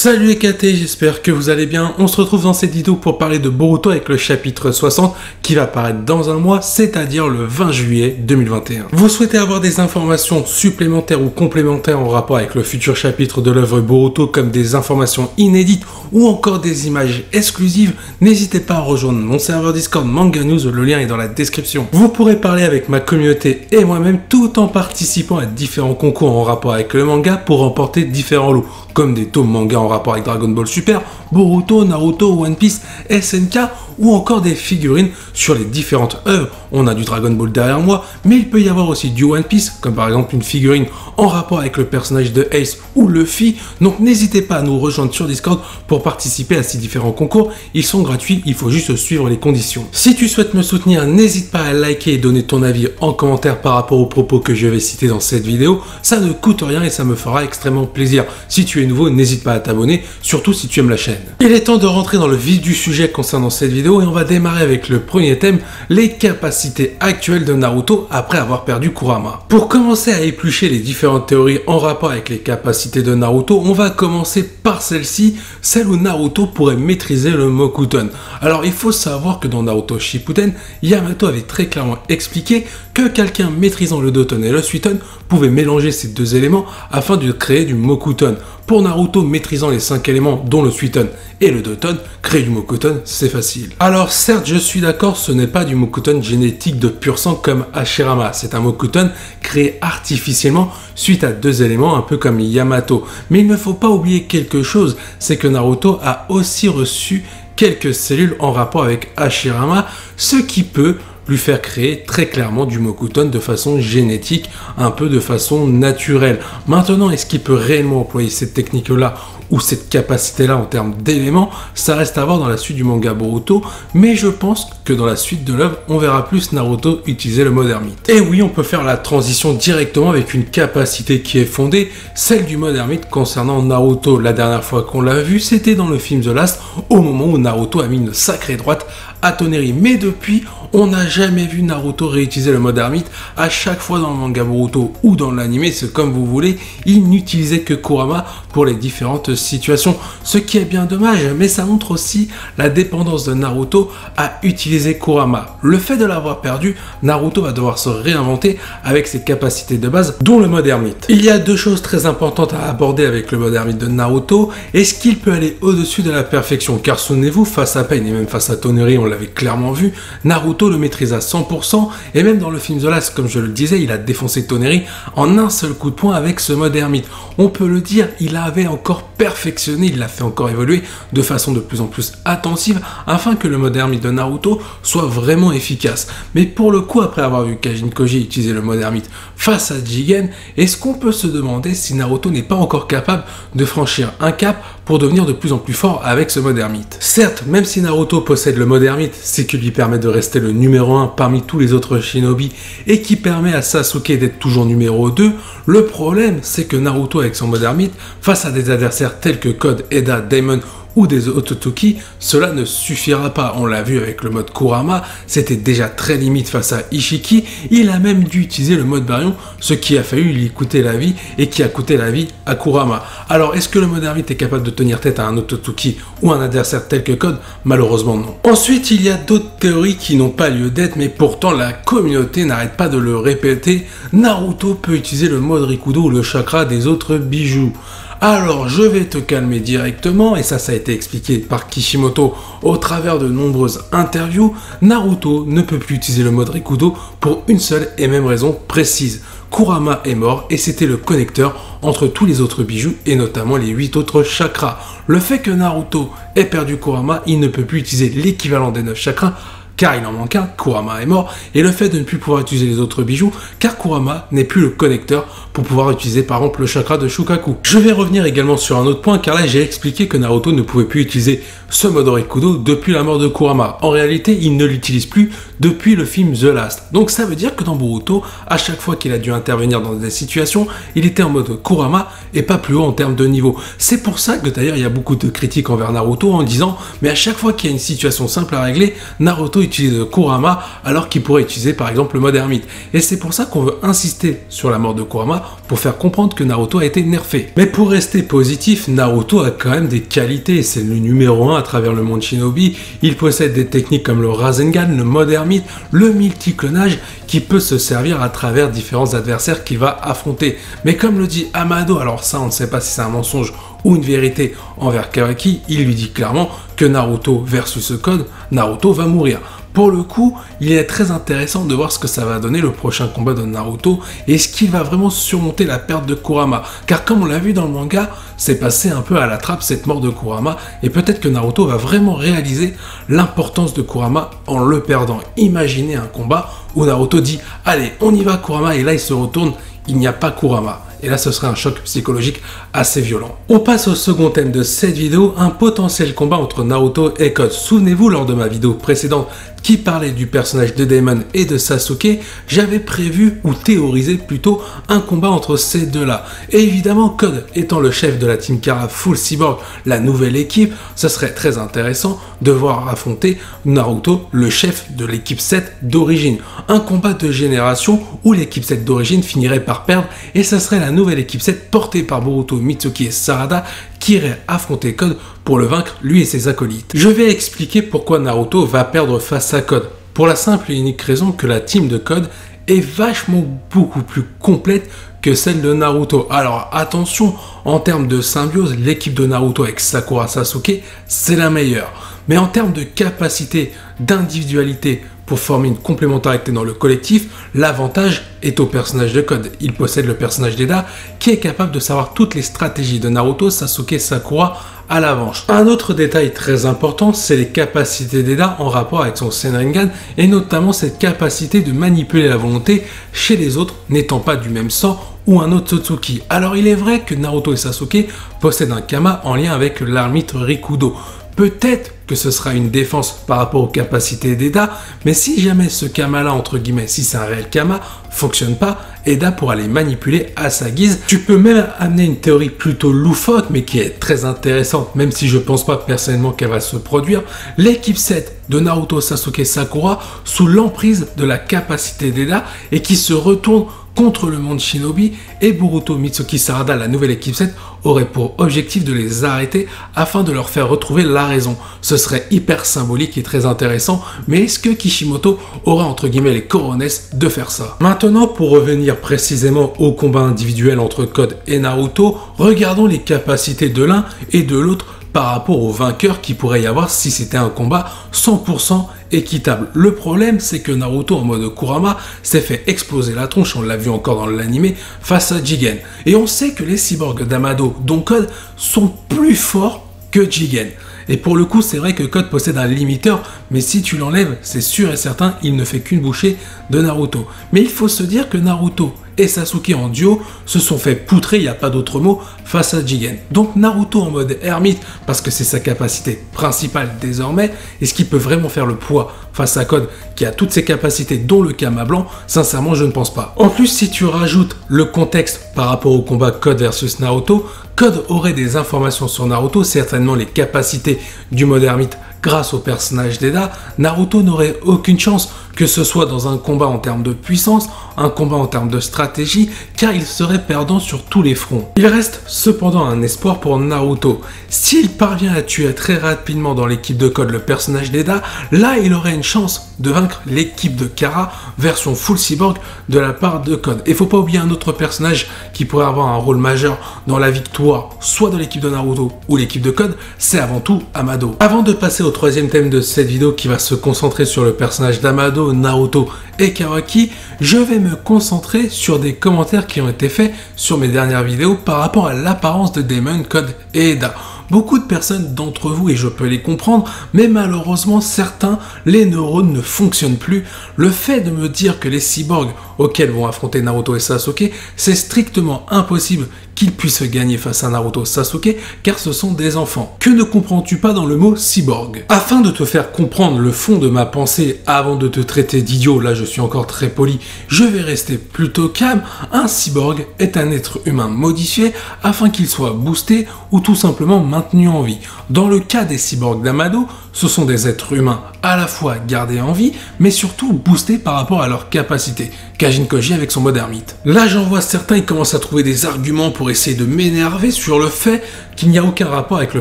Salut les KT, j'espère que vous allez bien. On se retrouve dans cette vidéo pour parler de Boruto avec le chapitre 60 qui va apparaître dans un mois, c'est-à-dire le 20 juillet 2021. Vous souhaitez avoir des informations supplémentaires ou complémentaires en rapport avec le futur chapitre de l'œuvre Boruto, comme des informations inédites ou encore des images exclusives, n'hésitez pas à rejoindre mon serveur Discord Manga News, le lien est dans la description. Vous pourrez parler avec ma communauté et moi-même tout en participant à différents concours en rapport avec le manga pour remporter différents lots, comme des tomes manga en rapport avec Dragon Ball Super, Boruto, Naruto, One Piece, SNK ou encore des figurines sur les différentes œuvres. On a du Dragon Ball derrière moi, mais il peut y avoir aussi du One Piece, comme par exemple une figurine en rapport avec le personnage de Ace ou Luffy. Donc n'hésitez pas à nous rejoindre sur Discord pour participer à ces différents concours. Ils sont gratuits, il faut juste suivre les conditions. Si tu souhaites me soutenir, n'hésite pas à liker et donner ton avis en commentaire par rapport aux propos que je vais citer dans cette vidéo. Ça ne coûte rien et ça me fera extrêmement plaisir. Si tu es nouveau, n'hésite pas à t'abonner, surtout si tu aimes la chaîne. Il est temps de rentrer dans le vif du sujet concernant cette vidéo et on va démarrer avec le premier thème, les capacités actuelles de Naruto après avoir perdu Kurama. Pour commencer à éplucher les différentes théories en rapport avec les capacités de Naruto, on va commencer par celle-ci, celle où Naruto pourrait maîtriser le Mokuton. Alors il faut savoir que dans Naruto Shippuden, Yamato avait très clairement expliqué que quelqu'un maîtrisant le Doton et le Suiton pouvait mélanger ces deux éléments afin de créer du Mokuton. Pour Naruto, maîtrisant les 5 éléments dont le Suiton et le Doton, créer du Mokuton, c'est facile. Alors certes, je suis d'accord, ce n'est pas du Mokuton génétique de pur sang comme Hashirama, c'est un Mokuton créé artificiellement suite à deux éléments, un peu comme Yamato. Mais il ne faut pas oublier quelque chose, c'est que Naruto a aussi reçu quelques cellules en rapport avec Hashirama, ce qui peut lui faire créer très clairement du Mokuton de façon génétique, un peu de façon naturelle. Maintenant, est-ce qu'il peut réellement employer cette technique-là ou cette capacité-là en termes d'éléments? Ça reste à voir dans la suite du manga Boruto, mais je pense que dans la suite de l'œuvre, on verra plus Naruto utiliser le mode ermite. Et oui, on peut faire la transition directement avec une capacité qui est fondée, celle du mode ermite concernant Naruto. La dernière fois qu'on l'a vu, c'était dans le film The Last, au moment où Naruto a mis une sacrée droite à Toneri. Mais depuis, on n'a jamais vu Naruto réutiliser le mode ermite. À chaque fois dans le manga Boruto ou dans l'anime, c'est comme vous voulez, il n'utilisait que Kurama pour les différentes situations. Ce qui est bien dommage, mais ça montre aussi la dépendance de Naruto à utiliser Kurama. Le fait de l'avoir perdu, Naruto va devoir se réinventer avec ses capacités de base, dont le mode ermite. Il y a deux choses très importantes à aborder avec le mode ermite de Naruto. Est-ce qu'il peut aller au-dessus de la perfection? Car souvenez-vous, face à Pain et même face à Toneri, on l'avait clairement vu, Naruto le maîtrise à 100%, et même dans le film The Last, comme je le disais, il a défoncé Toneri en un seul coup de poing avec ce mode ermite. On peut le dire, il avait encore perfectionné, il l'a fait encore évoluer de façon de plus en plus attentive afin que le mode ermite de Naruto soit vraiment efficace. Mais pour le coup, après avoir vu Kajin Koji utiliser le mode ermite face à Jigen, est-ce qu'on peut se demander si Naruto n'est pas encore capable de franchir un cap pour devenir de plus en plus fort avec ce mode ermite? Certes, même si Naruto possède le mode ermite, c'est qui lui permet de rester le numéro 1 parmi tous les autres shinobi et qui permet à Sasuke d'être toujours numéro 2, le problème c'est que Naruto avec son mode ermite, face à des adversaires tels que Code, Eda, Daemon ou des Ototoki, cela ne suffira pas. On l'a vu avec le mode Kurama, c'était déjà très limite face à Ishiki, il a même dû utiliser le mode Baryon, ce qui a failli lui coûter la vie et qui a coûté la vie à Kurama. Alors est-ce que le mode ermite est capable de tenir tête à un Ototoki ou un adversaire tel que Code? Malheureusement non. Ensuite, il y a d'autres théories qui n'ont pas lieu d'être, mais pourtant la communauté n'arrête pas de le répéter. Naruto peut utiliser le mode Rikudo ou le chakra des autres bijoux. Alors je vais te calmer directement, et ça a été expliqué par Kishimoto au travers de nombreuses interviews. Naruto ne peut plus utiliser le mode Rikudo pour une seule et même raison précise. Kurama est mort et c'était le connecteur entre tous les autres bijoux et notamment les 8 autres chakras. Le fait que Naruto ait perdu Kurama, il ne peut plus utiliser l'équivalent des 9 chakras car il en manque un, Kurama est mort, et le fait de ne plus pouvoir utiliser les autres bijoux, car Kurama n'est plus le connecteur pour pouvoir utiliser par exemple le chakra de Shukaku. Je vais revenir également sur un autre point, car là j'ai expliqué que Naruto ne pouvait plus utiliser ce mode Rikudo depuis la mort de Kurama. En réalité, il ne l'utilise plus depuis le film The Last. Donc ça veut dire que dans Boruto, à chaque fois qu'il a dû intervenir dans des situations, il était en mode Kurama et pas plus haut en termes de niveau. C'est pour ça que d'ailleurs il y a beaucoup de critiques envers Naruto en disant mais à chaque fois qu'il y a une situation simple à régler, Naruto utilise Kurama alors qu'il pourrait utiliser par exemple le mode ermite. Et c'est pour ça qu'on veut insister sur la mort de Kurama pour faire comprendre que Naruto a été nerfé. Mais pour rester positif, Naruto a quand même des qualités, c'est le numéro 1 à travers le monde Shinobi, il possède des techniques comme le Rasengan, le mode ermite, le multiclonage qui peut se servir à travers différents adversaires qu'il va affronter. Mais comme le dit Amado, alors ça on ne sait pas si c'est un mensonge ou une vérité envers Kawaki, il lui dit clairement que Naruto versus Code, Naruto va mourir. Pour le coup, il est très intéressant de voir ce que ça va donner le prochain combat de Naruto et est-ce qu'il va vraiment surmonter la perte de Kurama. Car comme on l'a vu dans le manga, c'est passé un peu à la trappe cette mort de Kurama et peut-être que Naruto va vraiment réaliser l'importance de Kurama en le perdant. Imaginez un combat où Naruto dit « Allez, on y va Kurama » et là il se retourne, il n'y a pas Kurama. Et là, ce serait un choc psychologique assez violent. On passe au second thème de cette vidéo, un potentiel combat entre Naruto et Code. Souvenez-vous, lors de ma vidéo précédente qui parlait du personnage de Daemon et de Sasuke, j'avais prévu, ou théorisé plutôt, un combat entre ces deux-là. Et évidemment, Code étant le chef de la Team Kara Full Cyborg, la nouvelle équipe, ce serait très intéressant de voir affronter Naruto, le chef de l'équipe 7 d'origine. Un combat de génération où l'équipe 7 d'origine finirait par perdre et ça serait la nouvelle équipe 7 portée par Boruto, Mitsuki et Sarada qui irait affronter Code pour le vaincre, lui et ses acolytes. Je vais expliquer pourquoi Naruto va perdre face à Code. Pour la simple et unique raison que la team de Code est vachement beaucoup plus complète que celle de Naruto. Alors attention, en termes de symbiose, l'équipe de Naruto avec Sakura Sasuke, c'est la meilleure. Mais en termes de capacité, d'individualité, pour former une complémentarité dans le collectif, l'avantage est au personnage de Code. Il possède le personnage d'Eda qui est capable de savoir toutes les stratégies de Naruto, Sasuke et Sakura à l'avance. Un autre détail très important, c'est les capacités d'Eda en rapport avec son Senringan et notamment cette capacité de manipuler la volonté chez les autres n'étant pas du même sang ou un autre Otsutsuki. Alors il est vrai que Naruto et Sasuke possèdent un Kama en lien avec l'armite Rikudo. Peut-être que ce sera une défense par rapport aux capacités d'Eda, mais si jamais ce Kama-là, entre guillemets, si c'est un réel Kama, fonctionne pas, Eda pourra les manipuler à sa guise. Tu peux même amener une théorie plutôt loufoque, mais qui est très intéressante, même si je pense pas personnellement qu'elle va se produire. L'équipe 7 de Naruto, Sasuke, Sakura, sous l'emprise de la capacité d'Eda, et qui se retourne contre le monde Shinobi, et Boruto, Mitsuki, Sarada, la nouvelle équipe 7, aurait pour objectif de les arrêter afin de leur faire retrouver la raison. Ce serait hyper symbolique et très intéressant, mais est-ce que Kishimoto aura entre guillemets les cojones de faire ça? Maintenant, pour revenir précisément au combat individuel entre Code et Naruto, regardons les capacités de l'un et de l'autre par rapport au vainqueur qui pourrait y avoir si c'était un combat 100% équitable. Le problème, c'est que Naruto en mode Kurama s'est fait exploser la tronche, on l'a vu encore dans l'animé, face à Jigen. Et on sait que les cyborgs d'Amado, dont Code, sont plus forts que Jigen. Et pour le coup, c'est vrai que Code possède un limiteur, mais si tu l'enlèves, c'est sûr et certain, il ne fait qu'une bouchée de Naruto. Mais il faut se dire que Naruto et Sasuke en duo se sont fait poutrer, il n'y a pas d'autre mot, face à Jigen. Donc Naruto en mode ermite, parce que c'est sa capacité principale désormais, est-ce qu'il peut vraiment faire le poids face à Code qui a toutes ses capacités, dont le Kama blanc? Sincèrement, je ne pense pas. En plus, si tu rajoutes le contexte par rapport au combat Code versus Naruto, Code aurait des informations sur Naruto, certainement les capacités du mode ermite grâce au personnage d'Eda. Naruto n'aurait aucune chance, que ce soit dans un combat en termes de puissance, un combat en termes de stratégie, car il serait perdant sur tous les fronts. Il reste cependant un espoir pour Naruto. S'il parvient à tuer très rapidement dans l'équipe de Code le personnage d'Eda, là il aurait une chance de vaincre l'équipe de Kara version full cyborg de la part de Code. Et faut pas oublier un autre personnage qui pourrait avoir un rôle majeur dans la victoire, soit de l'équipe de Naruto ou l'équipe de Code, c'est avant tout Amado. Avant de passer au troisième thème de cette vidéo qui va se concentrer sur le personnage d'Amado, Naruto et Kawaki, je vais me concentrer sur des commentaires qui ont été faits sur mes dernières vidéos par rapport à l'apparence de Daemon, Code et Eda. Beaucoup de personnes d'entre vous, et je peux les comprendre, mais malheureusement certains, les neurones ne fonctionnent plus. Le fait de me dire que les cyborgs auxquels vont affronter Naruto et Sasuke, c'est strictement impossible qu'ils puissent gagner face à Naruto et Sasuke, car ce sont des enfants. Que ne comprends-tu pas dans le mot cyborg? Afin de te faire comprendre le fond de ma pensée avant de te traiter d'idiot, là je suis encore très poli, je vais rester plutôt calme. Un cyborg est un être humain modifié afin qu'il soit boosté ou tout simplement maintenu en vie. Dans le cas des cyborgs d'Amado, ce sont des êtres humains à la fois gardés en vie, mais surtout boostés par rapport à leurs capacités. Kajin Koji avec son mode ermite. Là j'en vois certains, ils commencent à trouver des arguments pour essayer de m'énerver sur le fait qu'il n'y a aucun rapport avec le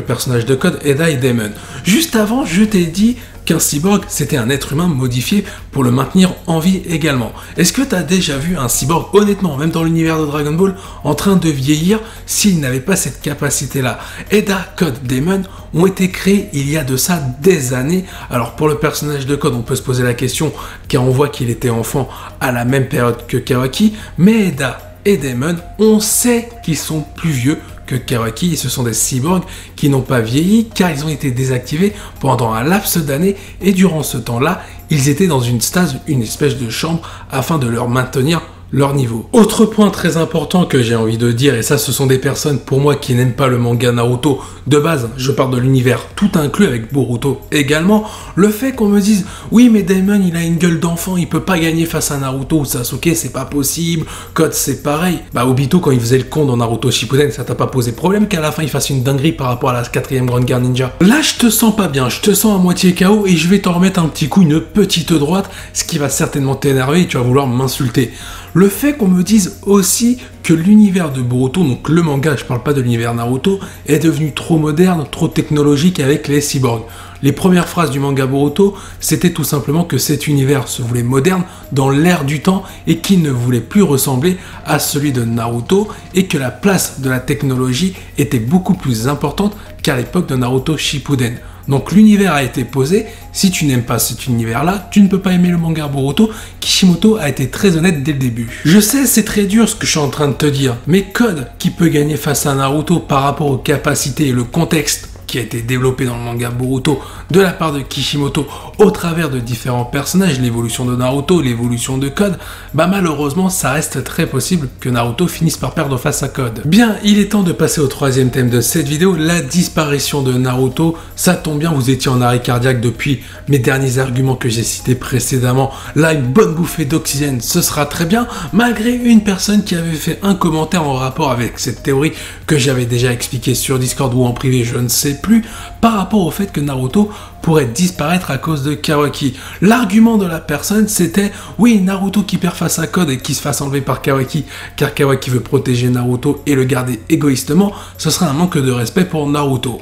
personnage de Code, Eda et Daemon. Juste avant, je t'ai dit qu'un cyborg, c'était un être humain modifié pour le maintenir en vie également. Est-ce que tu as déjà vu un cyborg, honnêtement, même dans l'univers de Dragon Ball, en train de vieillir s'il n'avait pas cette capacité-là? Eda, Code, Daemon ont été créés il y a de ça des années. Alors pour le personnage de Code, on peut se poser la question, car on voit qu'il était enfant à la même période que Kawaki, mais Eda et Daemon, on sait qu'ils sont plus vieux que Kawaki, et ce sont des cyborgs qui n'ont pas vieilli car ils ont été désactivés pendant un laps d'années, et durant ce temps-là, ils étaient dans une stase, une espèce de chambre, afin de leur maintenir leur niveau. Autre point très important que j'ai envie de dire, et ça ce sont des personnes pour moi qui n'aiment pas le manga Naruto de base, je parle de l'univers tout inclus avec Boruto également, le fait qu'on me dise oui mais Daemon il a une gueule d'enfant, il peut pas gagner face à Naruto ou Sasuke, c'est pas possible, Code c'est pareil. Bah Obito quand il faisait le con dans Naruto Shippuden, ça t'a pas posé problème qu'à la fin il fasse une dinguerie par rapport à la 4ème grande guerre ninja? Là je te sens pas bien, je te sens à moitié KO et je vais t'en remettre un petit coup, une petite droite, ce qui va certainement t'énerver et tu vas vouloir m'insulter. Le fait qu'on me dise aussi que l'univers de Boruto, donc le manga, je parle pas de l'univers Naruto, est devenu trop moderne, trop technologique avec les cyborgs. Les premières phrases du manga Boruto, c'était tout simplement que cet univers se voulait moderne dans l'air du temps et qu'il ne voulait plus ressembler à celui de Naruto et que la place de la technologie était beaucoup plus importante qu'à l'époque de Naruto Shippuden. Donc l'univers a été posé, si tu n'aimes pas cet univers-là, tu ne peux pas aimer le manga Boruto. Kishimoto a été très honnête dès le début. Je sais, c'est très dur ce que je suis en train de te dire, mais Code, qui peut gagner face à Naruto par rapport aux capacités et le contexte qui a été développé dans le manga Boruto de la part de Kishimoto au travers de différents personnages, l'évolution de Naruto, l'évolution de Code, bah malheureusement ça reste très possible que Naruto finisse par perdre face à Code. Bien, il est temps de passer au troisième thème de cette vidéo, la disparition de Naruto. Ça tombe bien, vous étiez en arrêt cardiaque depuis mes derniers arguments que j'ai cités précédemment. Là, une bonne bouffée d'oxygène, ce sera très bien, malgré une personne qui avait fait un commentaire en rapport avec cette théorie que j'avais déjà expliquée sur Discord ou en privé, je ne sais plus, par rapport au fait que Naruto pourrait disparaître à cause de Kawaki. L'argument de la personne c'était oui, Naruto qui perd face à Code et qui se fasse enlever par Kawaki car Kawaki veut protéger Naruto et le garder égoïstement, ce serait un manque de respect pour Naruto.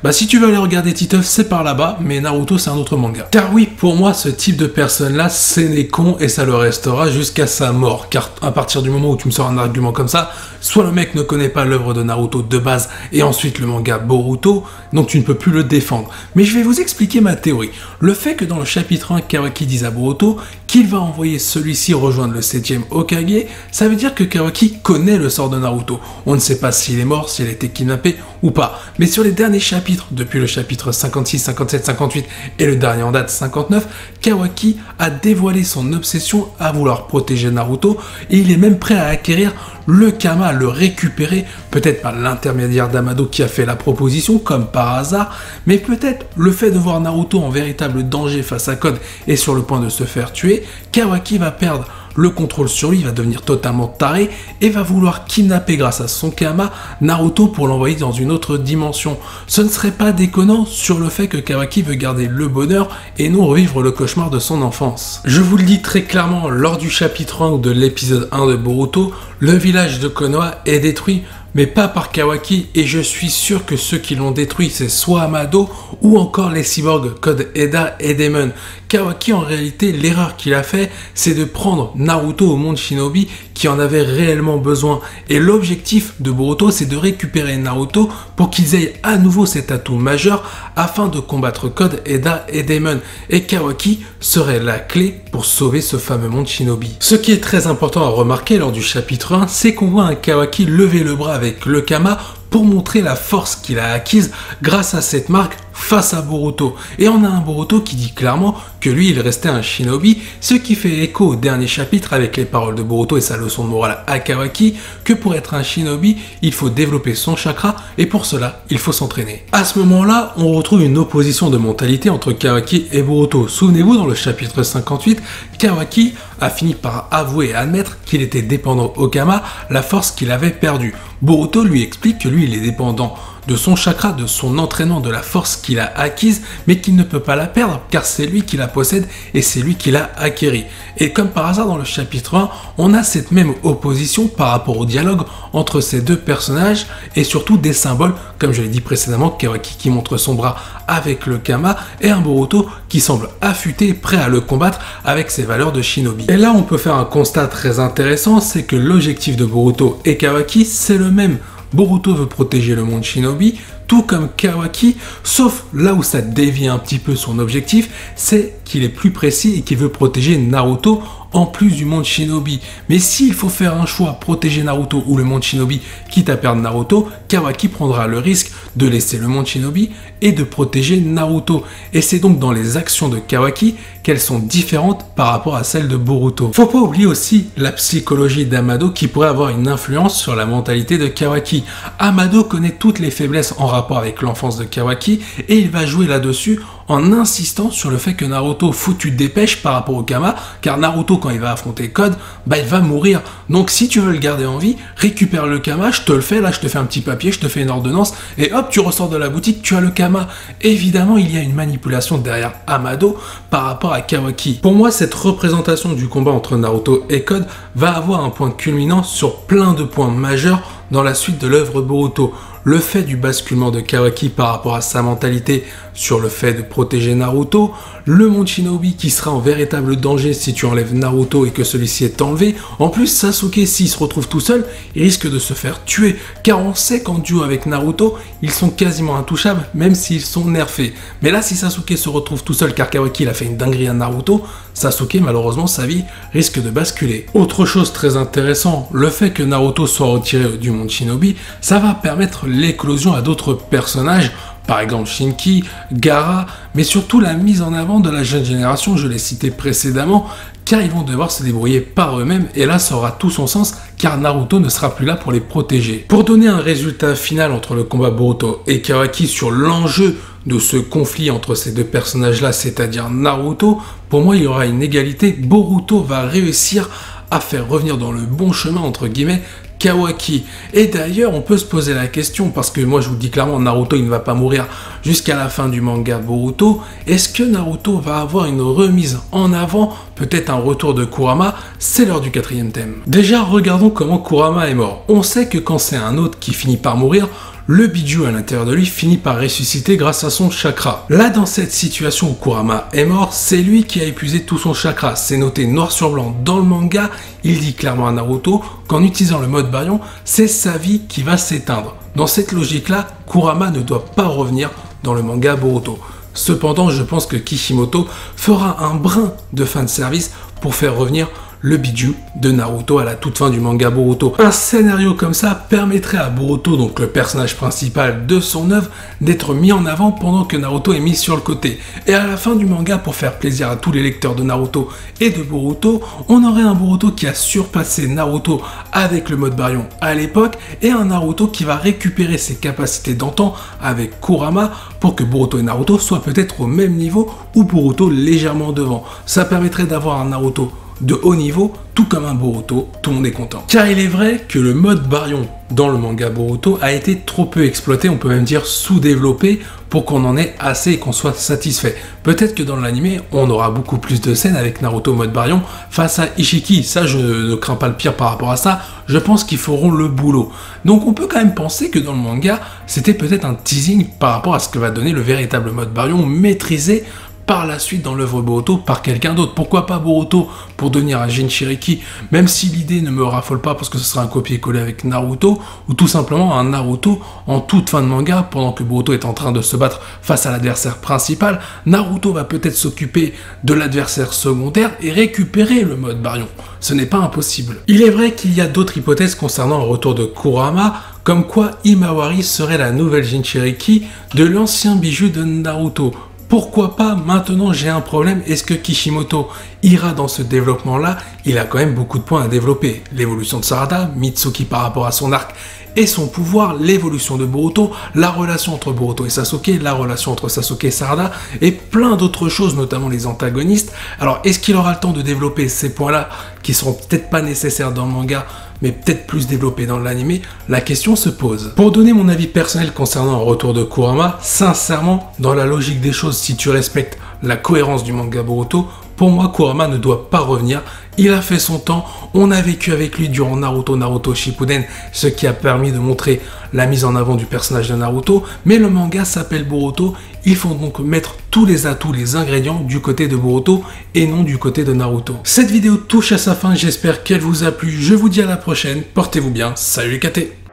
Bah si tu veux aller regarder Titeuf, c'est par là-bas, mais Naruto c'est un autre manga. Car oui, pour moi, ce type de personne-là, c'est né con et ça le restera jusqu'à sa mort. Car à partir du moment où tu me sors un argument comme ça, soit le mec ne connaît pas l'œuvre de Naruto de base et ensuite le manga Boruto, donc tu ne peux plus le défendre. Mais je vais vous expliquer ma théorie. Le fait que dans le chapitre 1, Kawaki dise à Boruto qu'il va envoyer celui-ci rejoindre le 7ème Hokage, ça veut dire que Kawaki connaît le sort de Naruto. On ne sait pas s'il est mort, s'il a été kidnappé ou pas. Mais sur les derniers chapitres, depuis le chapitre 56, 57, 58 et le dernier en date 59, Kawaki a dévoilé son obsession à vouloir protéger Naruto et il est même prêt à acquérir le Kama, à le récupérer, peut-être par l'intermédiaire d'Amado qui a fait la proposition, comme par hasard, mais peut-être le fait de voir Naruto en véritable danger face à Code et sur le point de se faire tuer, Kawaki va perdre le contrôle sur lui, va devenir totalement taré et va vouloir kidnapper grâce à son Kama Naruto pour l'envoyer dans une autre dimension. Ce ne serait pas déconnant sur le fait que Kawaki veut garder le bonheur et non revivre le cauchemar de son enfance. Je vous le dis très clairement, lors du chapitre 1 ou de l'épisode 1 de Boruto, le village de Konoha est détruit, mais pas par Kawaki, et je suis sûr que ceux qui l'ont détruit, c'est soit Amado ou encore les cyborgs Code, Eda et Daemon. Kawaki, en réalité, l'erreur qu'il a fait, c'est de prendre Naruto au monde Shinobi qui en avait réellement besoin. Et l'objectif de Boruto, c'est de récupérer Naruto pour qu'ils aient à nouveau cet atout majeur afin de combattre Code, Eda et Daemon. Et Kawaki serait la clé pour sauver ce fameux monde Shinobi. Ce qui est très important à remarquer lors du chapitre 1, c'est qu'on voit un Kawaki lever le bras avec le Kama pour montrer la force qu'il a acquise grâce à cette marque face à Boruto. Et on a un Boruto qui dit clairement que lui, il restait un shinobi, ce qui fait écho au dernier chapitre avec les paroles de Boruto et sa leçon de morale à Kawaki, que pour être un shinobi, il faut développer son chakra et pour cela, il faut s'entraîner. À ce moment-là, on retrouve une opposition de mentalité entre Kawaki et Boruto. Souvenez-vous, dans le chapitre 58, Kawaki a fini par avouer et admettre qu'il était dépendant au Kama, la force qu'il avait perdue. Boruto lui explique que lui, il est dépendant de son chakra, de son entraînement, de la force qu'il a acquise, mais qu'il ne peut pas la perdre, car c'est lui qui la possède et c'est lui qui l'a acquérie. Et comme par hasard, dans le chapitre 1, on a cette même opposition par rapport au dialogue entre ces deux personnages, et surtout des symboles, comme je l'ai dit précédemment, Kawaki qui montre son bras avec le Kama, et un Boruto qui semble affûté, prêt à le combattre avec ses valeurs de shinobi. Et là, on peut faire un constat très intéressant, c'est que l'objectif de Boruto et Kawaki, c'est le même. Boruto veut protéger le monde shinobi, tout comme Kawaki, sauf là où ça dévie un petit peu son objectif, c'est qu'il est plus précis et qu'il veut protéger Naruto en plus du monde shinobi. Mais s'il faut faire un choix, protéger Naruto ou le monde shinobi, quitte à perdre Naruto, Kawaki prendra le risque de laisser le monde shinobi et de protéger Naruto. Et c'est donc dans les actions de Kawaki qu'elles sont différentes par rapport à celles de Boruto. Faut pas oublier aussi la psychologie d'Amado qui pourrait avoir une influence sur la mentalité de Kawaki. Amado connaît toutes les faiblesses en rapport avec l'enfance de Kawaki et il va jouer là-dessus en insistant sur le fait que Naruto foutu de dépêche par rapport au Kama, car Naruto quand il va affronter Code, il va mourir. Donc si tu veux le garder en vie, récupère le Kama, je te le fais, là je te fais un petit papier, je te fais une ordonnance, et hop, tu ressors de la boutique, tu as le Kama. Évidemment, il y a une manipulation derrière Amado par rapport à Kawaki. Pour moi, cette représentation du combat entre Naruto et Code va avoir un point culminant sur plein de points majeurs dans la suite de l'œuvre Boruto. Le fait du basculement de Kawaki par rapport à sa mentalité sur le fait de protéger Naruto, le monde shinobi qui sera en véritable danger si tu enlèves Naruto et que celui-ci est enlevé. En plus, Sasuke, s'il se retrouve tout seul, il risque de se faire tuer, car on sait qu'en duo avec Naruto, ils sont quasiment intouchables, même s'ils sont nerfés. Mais là, si Sasuke se retrouve tout seul, car Kawaki a fait une dinguerie à Naruto, Sasuke, malheureusement, sa vie risque de basculer. Autre chose très intéressant, le fait que Naruto soit retiré du monde shinobi, ça va permettre l'éclosion à d'autres personnages, par exemple Shinki, Gaara, mais surtout la mise en avant de la jeune génération, je l'ai cité précédemment, car ils vont devoir se débrouiller par eux-mêmes, et là ça aura tout son sens, car Naruto ne sera plus là pour les protéger. Pour donner un résultat final entre le combat Boruto et Kawaki sur l'enjeu de ce conflit entre ces deux personnages-là, c'est-à-dire Naruto, pour moi il y aura une égalité. Boruto va réussir à faire revenir dans le bon chemin, entre guillemets, Kawaki. Et d'ailleurs, on peut se poser la question, parce que moi je vous dis clairement, Naruto il ne va pas mourir jusqu'à la fin du manga Boruto. Est-ce que Naruto va avoir une remise en avant, peut-être un retour de Kurama? C'est l'heure du 4e thème. Déjà, regardons comment Kurama est mort. On sait que quand c'est un autre qui finit par mourir, le biju à l'intérieur de lui finit par ressusciter grâce à son chakra. Là, dans cette situation où Kurama est mort, c'est lui qui a épuisé tout son chakra. C'est noté noir sur blanc dans le manga. Il dit clairement à Naruto qu'en utilisant le mode Baryon, c'est sa vie qui va s'éteindre. Dans cette logique-là, Kurama ne doit pas revenir dans le manga Boruto. Cependant, je pense que Kishimoto fera un brin de fin de service pour faire revenir le biju de Naruto à la toute fin du manga Boruto. Un scénario comme ça permettrait à Boruto, donc le personnage principal de son œuvre, d'être mis en avant pendant que Naruto est mis sur le côté. Et à la fin du manga, pour faire plaisir à tous les lecteurs de Naruto et de Boruto, on aurait un Boruto qui a surpassé Naruto avec le mode Baryon à l'époque, et un Naruto qui va récupérer ses capacités d'antan avec Kurama pour que Boruto et Naruto soient peut-être au même niveau ou Boruto légèrement devant. Ça permettrait d'avoir un Naruto de haut niveau, tout comme un Boruto, tout le monde est content. Car il est vrai que le mode Baryon dans le manga Boruto a été trop peu exploité, on peut même dire sous-développé, pour qu'on en ait assez et qu'on soit satisfait. Peut-être que dans l'anime, on aura beaucoup plus de scènes avec Naruto mode Baryon face à Ishiki. Ça, je ne crains pas le pire par rapport à ça. Je pense qu'ils feront le boulot. Donc on peut quand même penser que dans le manga, c'était peut-être un teasing par rapport à ce que va donner le véritable mode Baryon maîtrisé par la suite dans l'œuvre Boruto par quelqu'un d'autre. Pourquoi pas Boruto pour devenir un Jinchuriki, même si l'idée ne me raffole pas parce que ce sera un copier-coller avec Naruto, ou tout simplement un Naruto en toute fin de manga, pendant que Boruto est en train de se battre face à l'adversaire principal, Naruto va peut-être s'occuper de l'adversaire secondaire et récupérer le mode Baryon. Ce n'est pas impossible. Il est vrai qu'il y a d'autres hypothèses concernant le retour de Kurama, comme quoi Himawari serait la nouvelle Jinchuriki de l'ancien bijou de Naruto. Pourquoi pas? Maintenant j'ai un problème, est-ce que Kishimoto ira dans ce développement-là? Il a quand même beaucoup de points à développer. L'évolution de Sarada, Mitsuki par rapport à son arc et son pouvoir, l'évolution de Boruto, la relation entre Boruto et Sasuke, la relation entre Sasuke et Sarada, et plein d'autres choses, notamment les antagonistes. Alors est-ce qu'il aura le temps de développer ces points-là, qui seront peut-être pas nécessaires dans le manga, mais peut-être plus développé dans l'anime? La question se pose. Pour donner mon avis personnel concernant le retour de Kurama, sincèrement, dans la logique des choses, si tu respectes la cohérence du manga Boruto, pour moi, Kurama ne doit pas revenir. Il a fait son temps, on a vécu avec lui durant Naruto Shippuden, ce qui a permis de montrer la mise en avant du personnage de Naruto, mais le manga s'appelle Boruto, il faut donc mettre tous les atouts, les ingrédients du côté de Boruto et non du côté de Naruto. Cette vidéo touche à sa fin, j'espère qu'elle vous a plu, je vous dis à la prochaine, portez-vous bien, salut les KT.